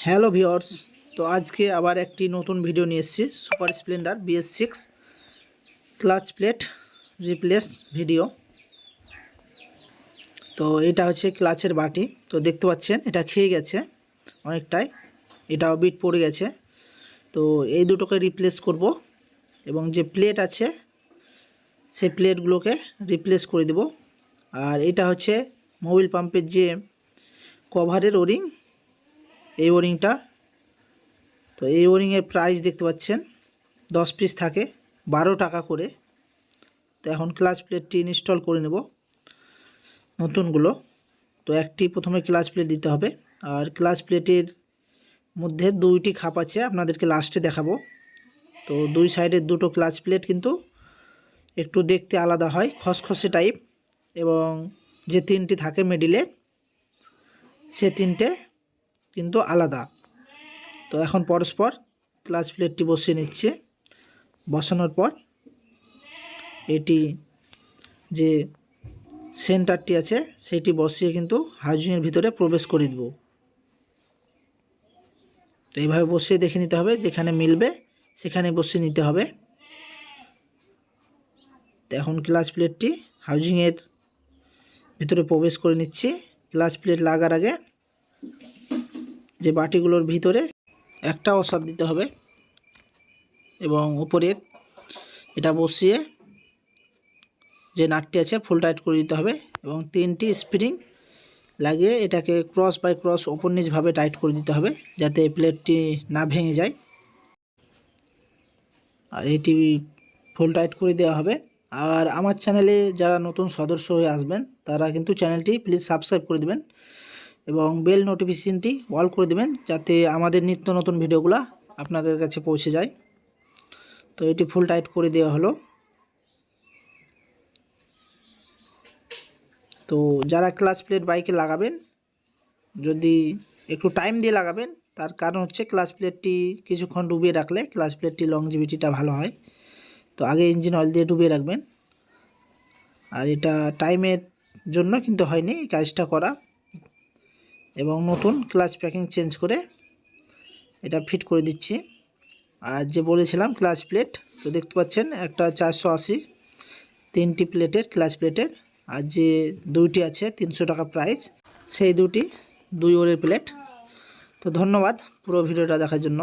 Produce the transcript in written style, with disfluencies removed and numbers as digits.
Hello viewers, তো আজকে আবার একটি নতুন ভিডিও নিয়ে এসেছি। Super splendor bs6 clutch plate replace video. তো এটা হচ্ছে ক্লাচের বাটি। তো দেখতে পাচ্ছেন এটা খেয়ে গেছে অনেকটাই, এটাও বিট পড়ে গেছে। তো এই দুটোকে রিপ্লেস করব এবং যে প্লেট আছে সেই প্লেটগুলোকে রিপ্লেস করে দেব। আর এটা হচ্ছে মোবিল পাম্পের যে কভারের ওরিং, এই ওরিংটা। তো এই ওরিংয়ের প্রাইস দেখতে পাচ্ছেন 10 পিস থাকে 12 টাকা করে। তো এখন ক্লাচ প্লেটটি ইনস্টল করে নেব নতুনগুলো। তো একটি প্রথমে ক্লাচ প্লেট দিতে হবে, আর ক্লাচ প্লেটের মধ্যে দুইটি খাপ আছে, আপনাদেরকে লাস্টে দেখাবো। তো দুই সাইডের দুটো ক্লাচ প্লেট কিন্তু একটু দেখতে আলাদা হয়, খসখসে টাইপ, এবং যে তিনটি থাকে মিডিলে সে তিনটে কিন্তু আলাদা। তো এখন পরস্পর ক্লাচ প্লেটটি বসিয়ে নিচ্ছে। বসানোর পর এটি যে সেন্টারটি আছে সেটি বসিয়ে কিন্তু হাউজিংয়ের ভিতরে প্রবেশ করে দেব। তো এইভাবে বসিয়ে দেখে নিতে হবে, যেখানে মিলবে সেখানে বসিয়ে নিতে হবে। তো এখন ক্লাচ প্লেটটি হাউজিংয়ের ভিতরে প্রবেশ করে নিচ্ছি। ক্লাচ প্লেট লাগার আগে যে বাটিগুলোর ভিতরে একটা ওসাদ দিতে হবে এবং উপরের এটা বসিয়ে যে নাটটি আছে ফুল টাইট করে দিতে হবে এবং তিনটি স্প্রিং লাগিয়ে এটাকে ক্রস বাই ক্রস ওপর নিচভাবে টাইট করে দিতে হবে, যাতে প্লেটটি না ভেঙে যায়। আর এটি ফুল টাইট করে দেওয়া হবে। আর আমার চ্যানেলে যারা নতুন সদস্য হয়ে আসবেন তারা কিন্তু চ্যানেলটি প্লিজ সাবস্ক্রাইব করে দেবেন এবং বেল নোটিফিকেশনটি অল করে দেবেন, যাতে আমাদের নিত্য নতুন ভিডিওগুলো আপনাদের কাছে পৌঁছে যায়। তো এটি ফুল টাইট করে দেওয়া হলো। তো যারা ক্লাচ প্লেট বাইকে লাগাবেন, যদি একটু টাইম দিয়ে লাগাবেন, তার কারণ হচ্ছে ক্লাচ প্লেটটি কিছুক্ষণ ডুবিয়ে রাখলে ক্লাচ প্লেটটি লংজিভিটিটা ভালো হয়। তো আগে ইঞ্জিন অয়েল দিয়ে ডুবিয়ে রাখবেন। আর এটা টাইমের জন্য কিন্তু হয়নি কাজটা করা, এবং নতুন ক্লাচ প্যাকিং চেঞ্জ করে এটা ফিট করে দিচ্ছি। আর যে বলেছিলাম ক্লাচ প্লেট, তো দেখতে পাচ্ছেন একটা 480 তিনটি প্লেটের ক্লাচ প্লেটের, আর যে দুইটি আছে 300 টাকা প্রাইস, সেই দুই ওরের প্লেট। তো ধন্যবাদ পুরো ভিডিওটা দেখার জন্য।